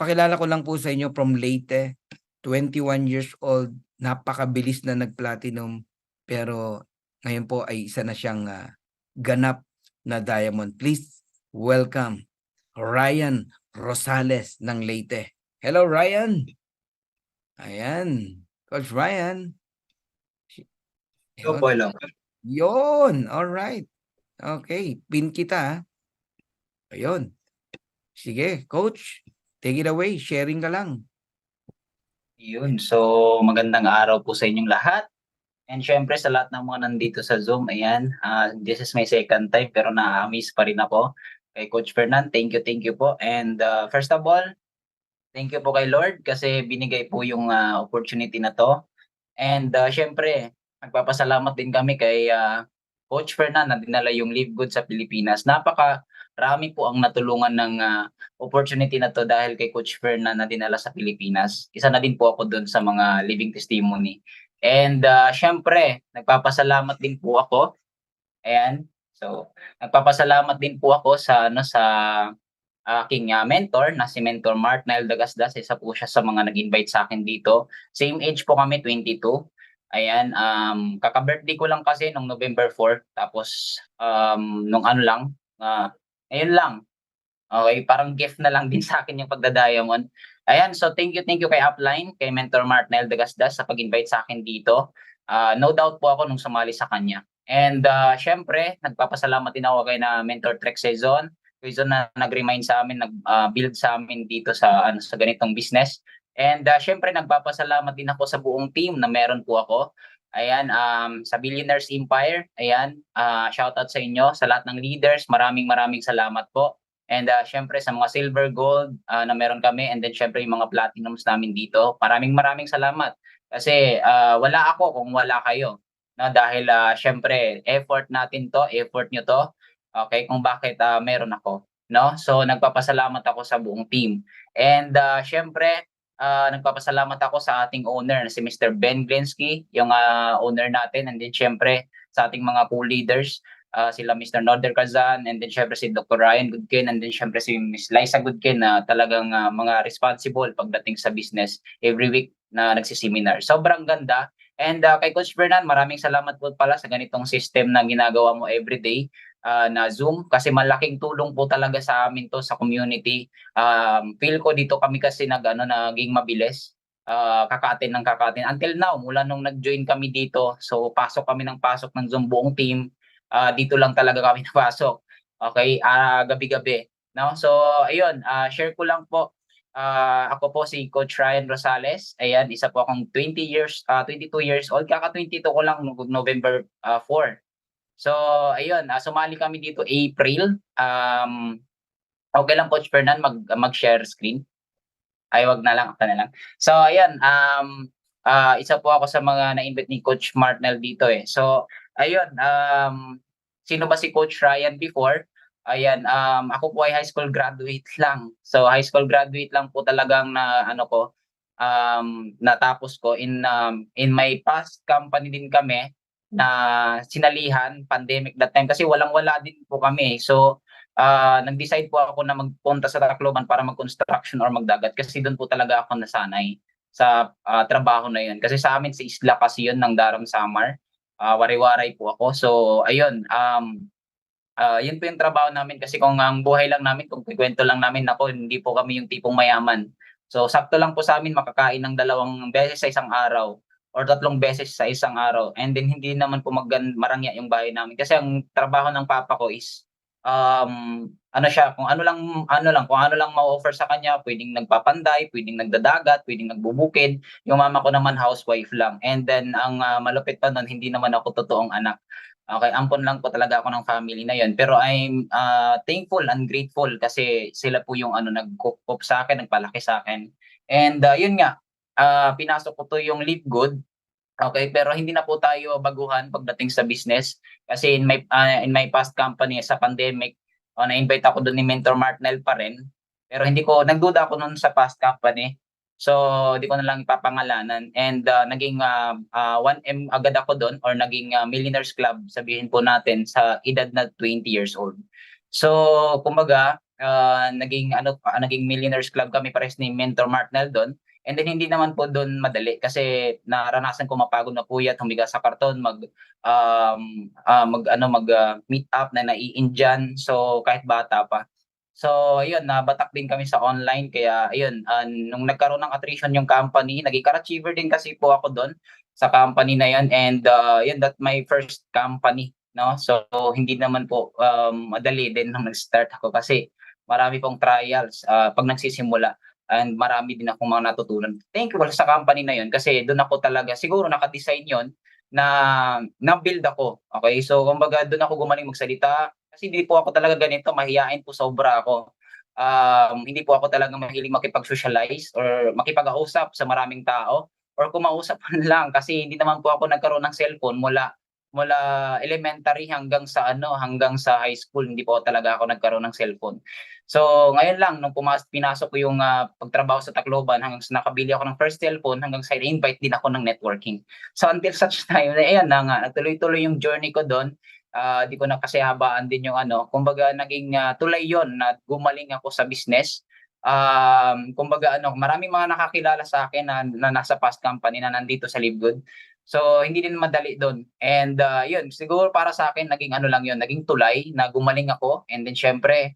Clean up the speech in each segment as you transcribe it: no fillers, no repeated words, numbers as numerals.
Pakilala ko lang po sa inyo from Leyte, 21 years old, napakabilis na nag-platinum, pero ngayon po ay isa na siyang ganap na diamond. Please welcome Ryan Rosales ng Leyte. Hello, Ryan. Ayan, Coach Ryan. Hello Yun. po, hello. Yun, all right. Okay, pin kita. Ayun. Sige, Coach, take it away. Sharing ka lang. Yun, so magandang araw po sa inyong lahat. And syempre sa lahat ng mga nandito sa Zoom, ayan, this is my second time pero na-amaze pa rin ako kay Coach Fernan. Thank you po. And first of all, thank you po kay Lord kasi binigay po yung opportunity na to. And syempre, nagpapasalamat din kami kay Coach Fernan na dinala yung Live Good sa Pilipinas. Napakarami po ang natulungan ng opportunity na to dahil kay Coach Fernan na dinala sa Pilipinas. Isa na din po ako doon sa mga living testimony. And syempre, nagpapasalamat din po ako. Ayan. So, nagpapasalamat din po ako sa aking mentor na si Mentor Mark Nile Dagasdas. Isa po siya sa mga nag-invite sa akin dito. Same age po kami, 22. Ayan, kaka-birthday ko lang kasi nung November 4. Tapos, nung ano lang, ayun lang. Okay, parang gift na lang din sa akin yung pagda-diamond. Ayan, so thank you kay Upline, kay Mentor Mark Nile Dagasdas sa pag-invite sa akin dito. No doubt po ako nung sumali sa kanya. And syempre, nagpapasalamat din ako kay na Mentor Trek Season na nag-remind sa amin, nag-build sa amin dito sa ganitong business. And syempre, nagpapasalamat din ako sa buong team na meron po ako. Ayan, sa Billionaires Empire, ayan, shout out sa inyo, sa lahat ng leaders, maraming salamat po. And syempre sa mga silver, gold na meron kami, and then syempre yung mga platinums namin dito. Maraming salamat. Kasi wala ako kung wala kayo. No, dahil syempre effort natin to, effort nyo to. Okay, kung bakit meron ako, no? So nagpapasalamat ako sa buong team. And syempre nagpapasalamat ako sa ating owner na si Mr. Ben Glensky, yung owner natin, and then syempre sa ating mga co-leaders, sila Mr. Norder Kazan, and then syempre si Dr. Ryan Goodkin, and then syempre si Miss Liza Goodkin na talagang mga responsible pagdating sa business every week na nagsiseminar. Sobrang ganda. And kay Coach Fernan, maraming salamat po pala sa ganitong system na ginagawa mo everyday na Zoom kasi malaking tulong po talaga sa amin to sa community. Feel ko dito kami kasi naging mabilis. Kaka-attend ng kaka-attend. Until now, mula nung nag-join kami dito, so pasok kami ng pasok ng Zoom buong team. Dito lang talaga kami napasok. Okay, gabi-gabi, no? So ayun, share ko lang po. Ako po si Coach Ryan Rosales. Ayan, isa po akong 22 years old. Kaka-22 ko lang noong November 4. So ayun, sumali kami dito April. Okay lang Coach Fernan mag-share screen? Ay, wag na lang, ako na lang. So ayan, isa po ako sa mga na-invite ni Coach Martnel dito, eh. So ayun, sino ba si Coach Ryan before? Ayan, ako po ay high school graduate lang. So high school graduate lang po talagang na ano ko, natapos ko in my past company din kami na sinalihan, pandemic that time kasi walang-wala din po kami. So nag-decide po ako na magpunta sa Tacloban para mag-construction or magdagat kasi do'n po talaga ako nasanay sa trabaho na 'yun. Kasi sa amin sa isla kasi 'yun ng Daram Samar, wari-waray po ako. So ayun, 'yun po 'yung trabaho namin kasi kung ang buhay lang namin kung ikukuwento lang namin, naku hindi po kami 'yung tipong mayaman. So sakto lang po sa'min makakain ng 2 beses sa isang araw or 3 beses sa isang araw, and then hindi naman po marangya 'yung bahay namin kasi ang trabaho ng papa ko is ano siya, kung ano lang ma-o-offer sa kanya, puwedeng nagpapanday, puwedeng nagdadagat, puwedeng nagbubukid. Yung mama ko naman housewife lang, and then ang malupit pa nun hindi naman ako totoong anak. Okey, ampon lang po talaga ako ng family na yun. Pero I'm thankful and grateful kasi sila po yung nag-cook sa'kin, nagpalaki sa'kin. And yun nga, pinasok ko 'to yung Live Good. Okay, pero hindi na po tayo baguhan pagdating sa business kasi in my past company sa pandemic, na-invite ako dun ni Mentor Martnel pa rin, pero hindi ko nagduda ako nun sa past company. So, di ko na lang ipapangalanan, and naging 1M agad ako dun or naging Millionaires Club sabihin po natin sa edad na 20 years old. So, kumbaga naging Millionaires Club kami parehas ni Mentor Martinel doon. And then hindi naman po doon madali kasi naranasan ko mapagod na puyat, humiga sa karton, meet up na nai-Indian. So kahit bata pa. So ayun, nabatak din kami sa online kaya ayun, nung nagkaroon ng attrition yung company, naging car-achiever din kasi po ako doon sa company na yun, and yun, that my first company, no? So hindi naman po madali din nung nag-start ako kasi marami pong trials pag nagsisimula, and marami din akong mga natutunan. Thankful sa company na yun kasi doon ako talaga siguro naka-design yun na build ako. Okay? So kumbaga doon ako gumaling magsalita kasi hindi po ako talaga ganito, mahiyain po sobra ako. Hindi po ako talaga mahilig makipag-socialize or makipag-usap sa maraming tao or kumausap man lang kasi hindi naman po ako nagkaroon ng cellphone mula mula elementary hanggang sa high school, hindi po talaga ako nagkaroon ng cellphone. So ngayon lang nung pinasok ko yung pagtrabaho sa Tacloban hanggang sa nakabili ako ng first cellphone hanggang sa invite din ako ng networking. So until such time na ayan na nga, nagtuloy-tuloy yung journey ko do'n. Di ko na kasi habaan din yung kumbaga naging tulay yon na gumaling ako sa business. Kumbaga maraming mga nakakilala sa akin na nasa past company na nandito sa Livegood. So hindi din madali doon. And yun, siguro para sa akin naging lang yun, naging tulay na gumaling ako, and then syempre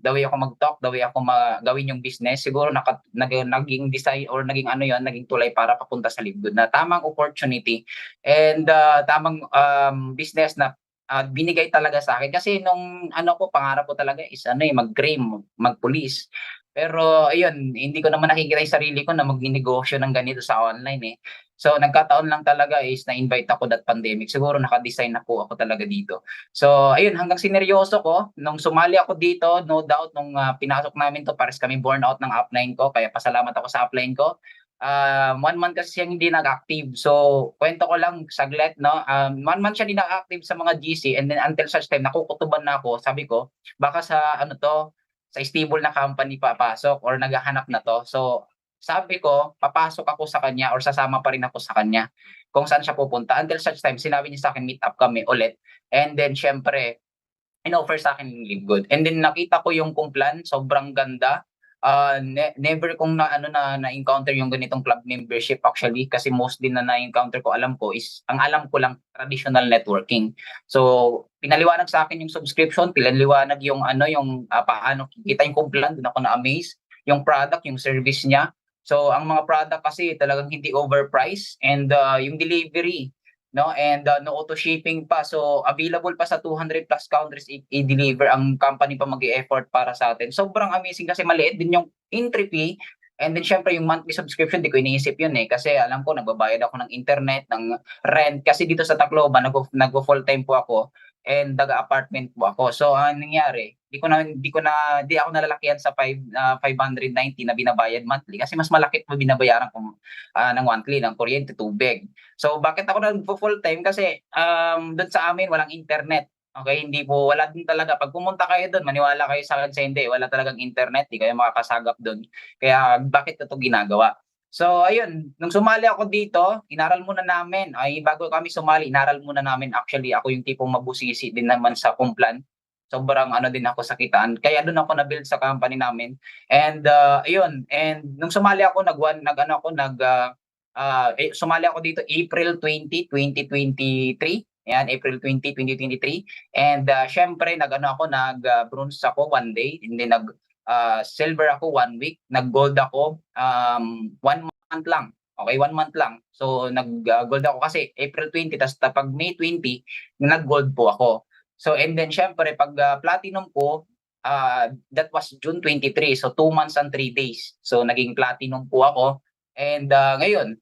the way ako mag-talk, the way ako gawin yung business, siguro naging design or naging yun, naging tulay para papunta sa Livegood na tamang opportunity and tamang business na binigay talaga sa akin kasi nung pangarap ko talaga is mag-cream, mag-police. Pero ayun, hindi ko naman nakikita yung sarili ko na magnegosyo ng ganito sa online eh. So nagkataon lang talaga is na-invite ako that pandemic. Siguro naka-design na po ako talaga dito. So ayun, hanggang sineryoso ko nung sumali ako dito, no doubt nung pinasok namin to, pares kami burn out ng upline ko, kaya pasalamat ako sa upline ko. 1 month kasi siyang hindi nag-active. So, kwento ko lang saglit, no? 1 month siya hindi nag-active sa mga GC, and then until such time, nakukutuban na ako. Sabi ko, baka sa sa stable na company papasok or naghahanap na to. So, sabi ko, papasok ako sa kanya or sasama pa rin ako sa kanya kung saan siya pupunta. Until such time, sinabi niya sa akin, meet up kami ulit. And then, syempre, in-offer sa akin yung Live Good. And then nakita ko yung Kumplan, sobrang ganda. Never kong na-encounter yung ganitong club membership actually kasi most din na na-encounter ko, alam ko is, ang alam ko lang, traditional networking. So, pinaliwanag sa akin yung subscription, pinaliwanag yung paano kita yung Kumplan, doon ako na-amaze. Yung product, yung service niya. So, ang mga product kasi talagang hindi overpriced, and yung delivery, no, and no auto shipping pa, so available pa sa 200 plus countries i-deliver, ang company pa mag-e-effort para sa atin. Sobrang amazing kasi maliit din yung entry fee, and then syempre yung monthly subscription di ko iniisip yun kasi alam ko nagbabayad ako ng internet, ng rent kasi dito sa Tacloban nag-full time po ako and taga-apartment po ako. So anong nangyari, di ako nalalakihan sa 590 na binabayad monthly kasi mas malaki pa binabayaran ko ng monthly ng kuryente, tubig. So bakit ako nagfo-full time? Kasi doon sa amin walang internet. Okay, wala din talaga. Pag pumunta kayo doon, maniwala kayo sa akin sa hindi, wala talagang internet, di kayo makakasagap doon. Kaya bakit ito ginagawa? So ayun, nung sumali ako dito, inaral muna namin, bago kami sumali, inaral muna namin, actually ako yung tipong mabusisi din naman sa Kumplan. Sobrang din ako sa kitaan. Kaya doon ako na-build sa company namin. And ayun, and nung sumali ako, sumali ako dito April 20, 2023. Ayan, April 20, 2023. And syempre, nag-bronze ako 1 day, and then silver ako 1 week, nag-gold ako 1 month lang. Okay, 1 month lang. So nag-gold ako kasi April 20, tapos pag May 20, nag-gold po ako. So and then syempre pag platinum ko, that was June 23, so 2 months and 3 days. So naging platinum po ako, and ngayon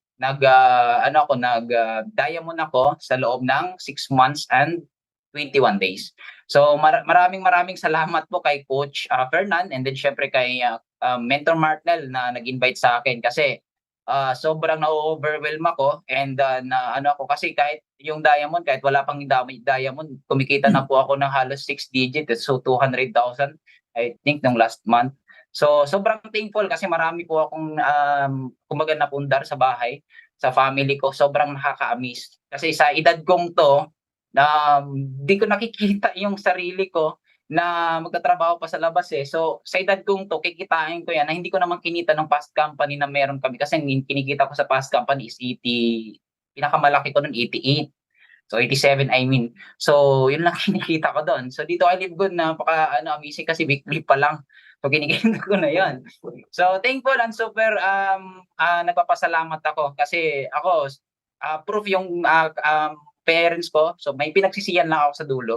diamond ako sa loob ng 6 months and 21 days. So maraming salamat po kay Coach Fernan, and then syempre kay Mentor Martinel na nag-invite sa akin kasi sobrang na-overwhelm ako, and ako kasi kahit yung diamond, kahit wala pang diamond, kumikita na po ako ng halos 6 digits, so 200,000 I think nung last month. So sobrang thankful kasi marami po akong kumbaga napundar sa bahay, sa family ko. Sobrang nakaka-amaze kasi sa edad kong 'to, di ko nakikita yung sarili ko na magtatrabaho pa sa labas eh. So, sa edad kong 'to, kikitain ko 'yan na hindi ko naman kinita nung past company na meron kami kasi ang kinikita ko sa past company is 80, pinakamalaki ko nun 88. So, 87 I mean. So, yun lang kinikita ko dun. So, dito kay Live Good napaka-ano, amazing kasi weekly pa lang. So, kinikita ko na yun. So, thankful and super, nagpapasalamat ako kasi ako, proof yung, parents ko. So, may pinagsisihan lang ako sa dulo.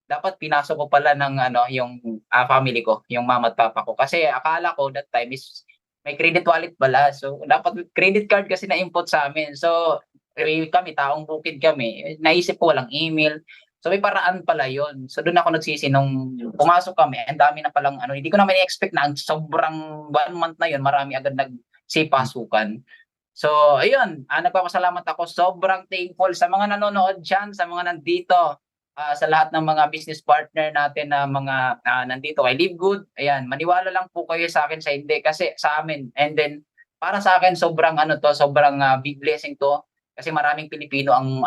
Dapat pinasok ko pala ng ano, yung, family ko, yung mama at papa ko. Kasi akala ko that time is may credit wallet pala. So, dapat credit card kasi na-input sa'min. So, kami taong bukid kami, naisip ko walang email. So, may paraan pala yun. So, dun ako nagsisi nung pumasok kami, ang dami na palang ano, hindi ko naman i-expect na ang sobrang 1 month na yun, marami agad nagsipasukan. So, ayun, nagpapasalamat ako. Sobrang thankful sa mga nanonood diyan, sa mga nandito, sa lahat ng mga business partner natin na mga, nandito kay Live Good. Ayan, maniwala lang po kayo sa akin sa hindi kasi sa amin. And then para sa akin sobrang ano 'to, sobrang, big blessing 'to kasi maraming Pilipino ang,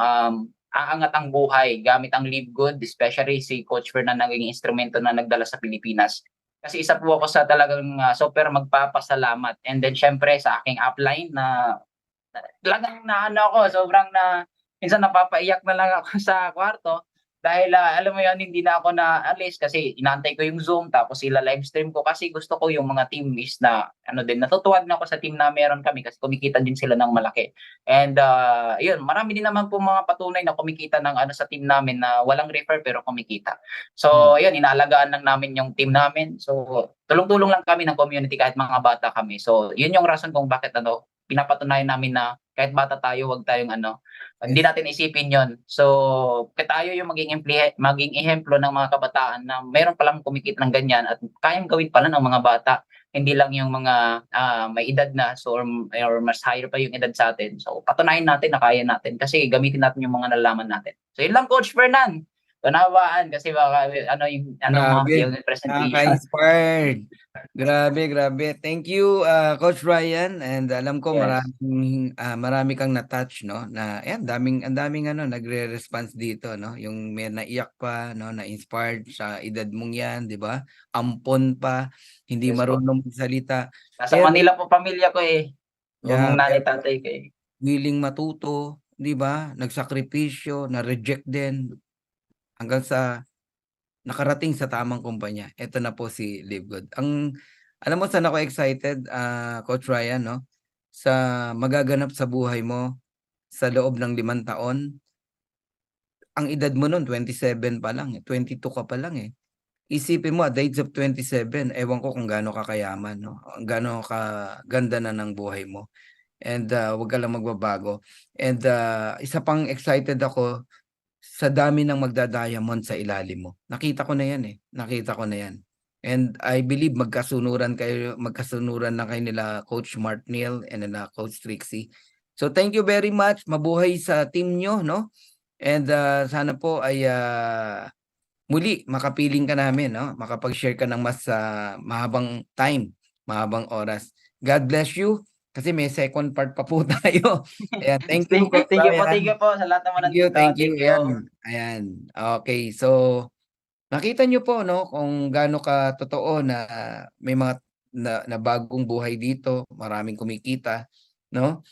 aangat ang buhay gamit ang Live Good, especially si Coach Fer na naging instrumento na nagdala sa Pilipinas. Kasi isa po ako sa talagang, super magpapasalamat and then siyempre sa aking upline na talagang naano ako, sobrang minsan napapaiyak na lang ako sa kwarto dahil, alam mo 'yun, hindi na ako naalis kasi inaantay ko yung Zoom tapos ila-livestream ko kasi gusto ko yung mga team is na ano din, natutuwa din ako sa team na meron kami kasi kumikita din sila ng malaki. And, 'yun, marami din naman po mga patunay na kumikita ng ano sa team namin na walang refer pero kumikita. Hmm. So, 'yun, inaalagaan lang namin yung team namin. So, tulong-tulong lang kami ng community kahit mga bata kami. So, 'yun yung rason kung bakit ano, pinapatunayan namin na kahit bata tayo, wag tayong ano, hindi Yes. natin isipin yon. So, tayo yung maging ehemplo ng mga kabataan na meron palang kumikita ng ganyan at kayang gawin pala ng mga bata. Hindi lang yung mga, may edad na so or mas higher pa yung edad sa atin. So, patunayan natin na kaya natin kasi gamitin natin yung mga nalalaman natin. So, yun lang Coach Fernan. Unawaan kasi baka ano yung ano mo, Grabe, yung presentation. nakaka-inspired. Grabe, grabe. Thank you, Coach Ryan, and alam ko Yes. marami kang na-touch 'no, na ayan ang daming ano nagre-response dito 'no, yung may naiyak pa 'no, na-inspired sa edad mong 'yan, 'di ba? Ampon pa, hindi Yes po. marunong magsalita, Nasa pero Manila po pamilya ko, eh, yeah, yung nanay, pero tatay ko, eh. willing matuto, 'di ba? Nagsakripisyo, na-reject din hanggang sa nakarating sa tamang kumpanya. Eto na po si Live Good. Alam mo saan ako excited, Coach Ryan 'no, sa magaganap sa buhay mo sa loob ng 5 taon. Ang edad mo nun 27 pa lang, 22 ka pa lang, eh. Isipin mo at the age of 27, ewan ko kung gaano ka kayaman 'no, gaano kaganda na ng buhay mo and, 'wag ka lang magbabago. And, isa pang excited ako sa dami ng magda-diamond sa ilalim mo. Nakita ko na 'yan, eh, nakita ko na 'yan. And I believe magkasunuran na kayo nila Coach Mark Neal and nila Coach Trixie. So thank you very much, mabuhay sa team niyo 'no, and, sana po ay, muli makapiling ka namin 'no, makapag-share ka ng mas, mahabang time, mahabang oras. God bless you, kasi may second part pa po tayo. Ayan, thank you Coach Thank you Ryan. po sa lahat ng mga nandito. Thank you, Thank you. ayan, ayan. Okey, so nakita niyo po 'no, kung gaano katotoo na may mga na bagong buhay dito, maraming kumikita 'no.